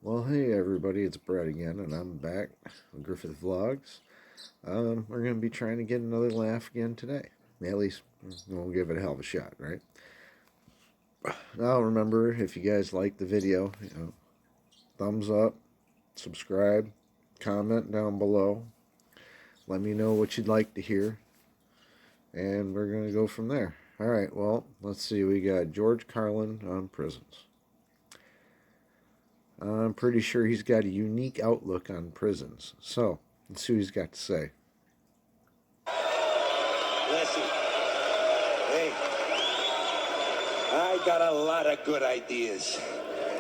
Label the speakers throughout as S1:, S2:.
S1: Well, hey everybody, it's Brett again, and I'm back with Griffith Vlogs. We're going to be trying to get another laugh again today. At least we'll give it a hell of a shot, right? Now, remember, if you guys like the video, thumbs up, subscribe, comment down below. Let me know what you'd like to hear, and we're going to go from there. All right, well, let's see. We got George Carlin on prisons. I'm pretty sure he's got a unique outlook on prisons. So, let's see what he's got to say.
S2: Listen, hey, I got a lot of good ideas.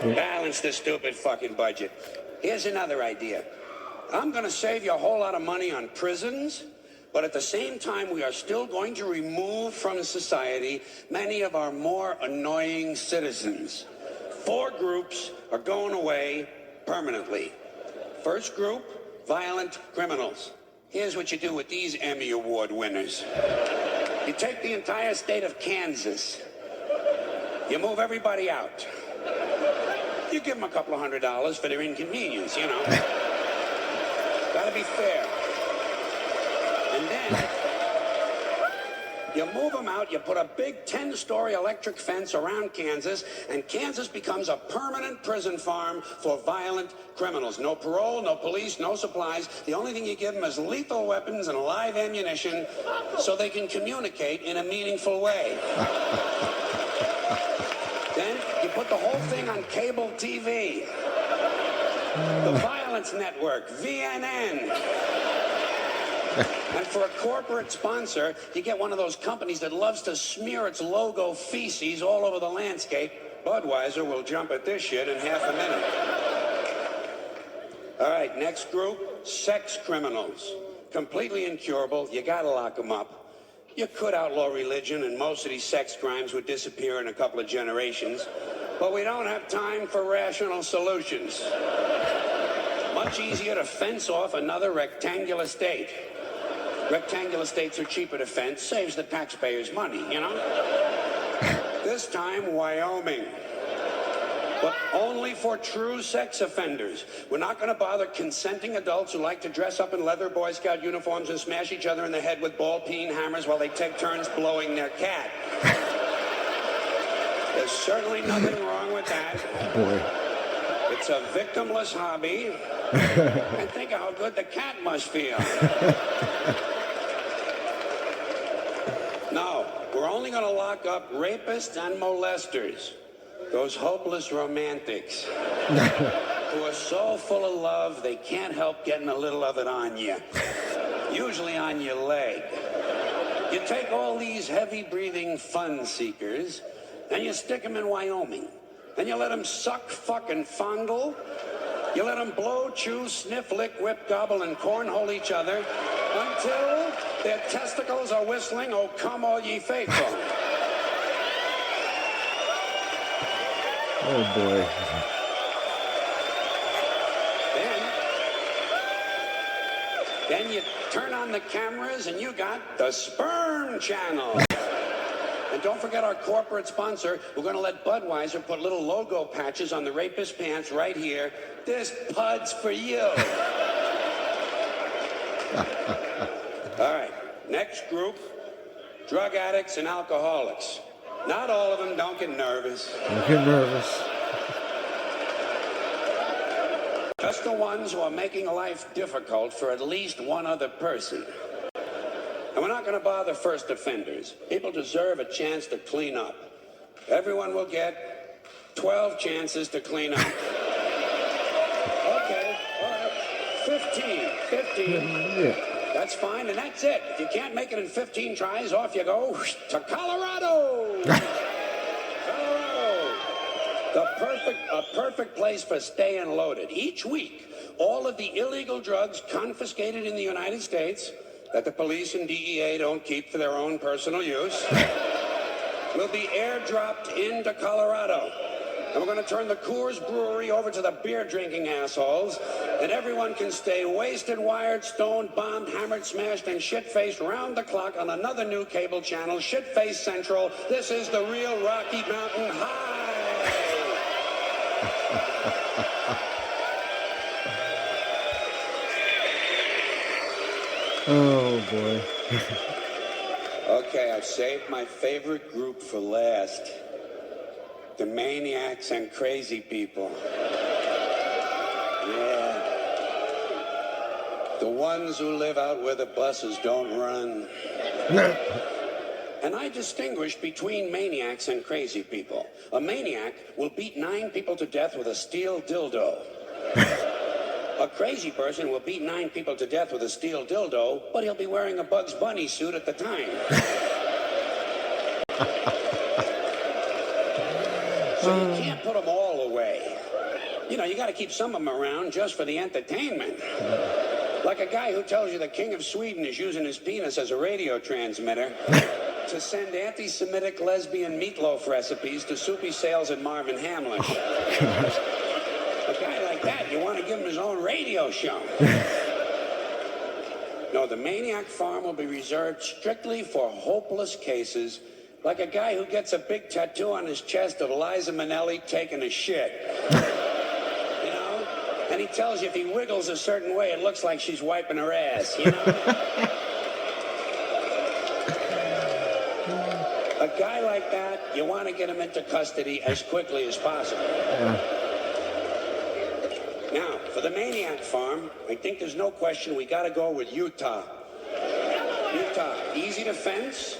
S2: Balance the stupid fucking budget. Here's another idea. I'm going to save you a whole lot of money on prisons, but at the same time, we are still going to remove from society many of our more annoying citizens. 4 groups are going away permanently. First group, violent criminals. Here's what you do with these Emmy Award winners. You take the entire state of Kansas. You move everybody out. You give them a couple of $100 for their inconvenience, you know. Gotta be fair. And then you move them out, you put a big 10-story electric fence around Kansas, and Kansas becomes a permanent prison farm for violent criminals. No parole, no police, no supplies. The only thing you give them is lethal weapons and live ammunition so they can communicate in a meaningful way. Then you put the whole thing on cable TV. The Violence Network, VNN. And for a corporate sponsor, you get one of those companies that loves to smear its logo feces all over the landscape. Budweiser will jump at this shit in half a minute. All right, next group, sex criminals. Completely incurable, you gotta lock them up. You could outlaw religion and most of these sex crimes would disappear in a couple of generations. But we don't have time for rational solutions. Much easier to fence off another rectangular state. Rectangular states are cheaper to fence, saves the taxpayers money, you know? This time, Wyoming. But only for true sex offenders. We're not going to bother consenting adults who like to dress up in leather Boy Scout uniforms and smash each other in the head with ball-peen hammers while they take turns blowing their cat. There's certainly nothing wrong with that.
S1: Boy.
S2: It's a victimless hobby. And think of how good the cat must feel. No, we're only going to lock up rapists and molesters. Those hopeless romantics who are so full of love they can't help getting a little of it on you. Usually on your leg. You take all these heavy-breathing fun seekers and you stick them in Wyoming. Then you let them suck, fuck, and fondle. You let them blow, chew, sniff, lick, whip, gobble, and cornhole each other until their testicles are whistling, "Oh, come all ye faithful."
S1: Oh boy.
S2: Then you turn on the cameras and you got the Sperm Channel. And don't forget our corporate sponsor. We're going to let Budweiser put little logo patches on the rapist pants right here. This pud's for you. All right, next group, drug addicts and alcoholics. Not all of them, don't get nervous.
S1: Don't get nervous.
S2: Just the ones who are making life difficult for at least one other person. And we're not going to bother first offenders. People deserve a chance to clean up. Everyone will get 12 chances to clean up. Okay, all right, 15.
S1: Yeah.
S2: That's fine, and that's it. If you can't make it in 15 tries, off you go to Colorado. Colorado. A perfect place for staying loaded. Each week, all of the illegal drugs confiscated in the United States that the police and DEA don't keep for their own personal use will be airdropped into Colorado. And we're going to turn the Coors Brewery over to the beer-drinking assholes, and everyone can stay wasted, wired, stoned, bombed, hammered, smashed, and shit-faced round the clock on another new cable channel, Shit-Face Central. This is the real Rocky Mountain High.
S1: Oh boy.
S2: Okay, I've saved my favorite group for last. The maniacs and crazy people. Yeah. The ones who live out where the buses don't run. And I distinguish between maniacs and crazy people. A maniac will beat 9 people to death with a steel dildo. A crazy person will beat 9 people to death with a steel dildo, but he'll be wearing a Bugs Bunny suit at the time. So you can't put them all away. You know, you got to keep some of them around just for the entertainment. Like a guy who tells you the King of Sweden is using his penis as a radio transmitter to send anti-Semitic lesbian meatloaf recipes to Soupy Sales and Marvin Hamlin. A guy like that, you want to give him his own radio show. No, the Maniac Farm will be reserved strictly for hopeless cases, like a guy who gets a big tattoo on his chest of Liza Minnelli taking a shit. You know? And he tells you if he wiggles a certain way, it looks like she's wiping her ass, you know? A guy like that, you want to get him into custody as quickly as possible. Yeah. Now, for the Maniac Farm, I think there's no question we got to go with Utah. Utah, easy to fence.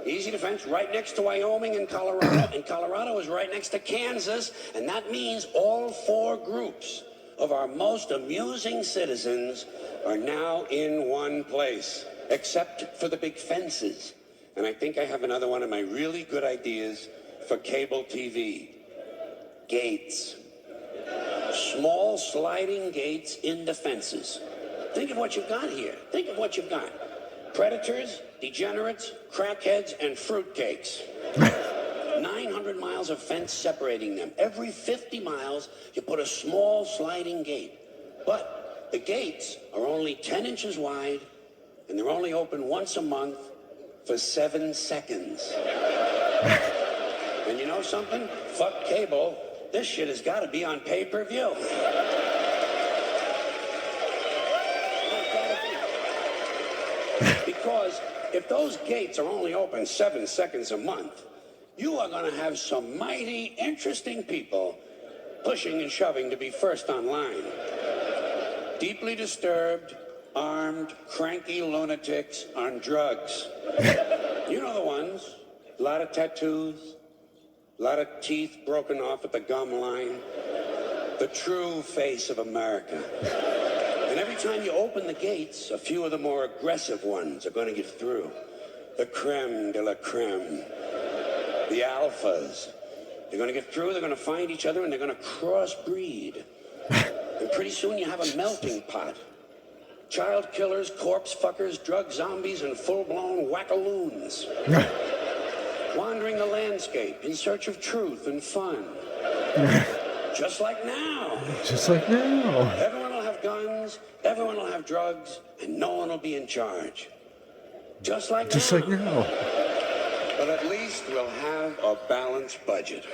S2: Easy to fence, right next to Wyoming and Colorado. And Colorado is right next to Kansas. And that means all 4 groups of our most amusing citizens are now in one place, except for the big fences. And I think I have another one of my really good ideas for cable TV. Gates. Small sliding gates in the fences. Think of what you've got here. Think of what you've got. Predators, degenerates, crackheads, and fruitcakes. 900 miles of fence separating them. Every 50 miles, you put a small sliding gate. But the gates are only 10 inches wide, and they're only open once a month for 7 seconds. And you know something? Fuck cable. This shit has got to be on pay-per-view. Because if those gates are only open 7 seconds a month, you are going to have some mighty interesting people pushing and shoving to be first online. Deeply disturbed, armed, cranky lunatics on drugs. You know the ones. A lot of tattoos, a lot of teeth broken off at the gum line. The true face of America. And every time you open the gates, a few of the more aggressive ones are going to get through. The creme de la creme. The alphas. They're going to get through, they're going to find each other, and they're going to crossbreed. And pretty soon you have a melting pot. Child killers, corpse fuckers, drug zombies, and full-blown wackaloons. Wandering the landscape in search of truth and fun. Just like now.
S1: Just like now.
S2: Everyone will have guns, everyone will have drugs, and no one will be in charge. Just like now. But at least we'll have a balanced budget.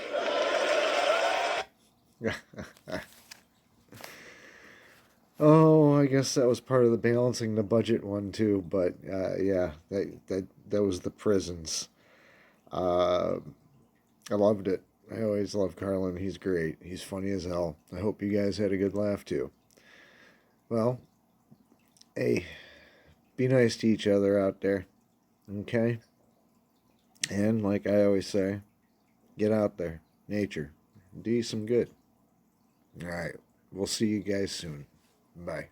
S1: Oh, I guess that was part of the balancing the budget one too. But yeah, that was the prisons. I loved it. I always love Carlin. He's great. He's funny as hell. I hope you guys had a good laugh too. Well, hey, be nice to each other out there, okay? And like I always say, get out there, nature, do you some good. All right, we'll see you guys soon. Bye.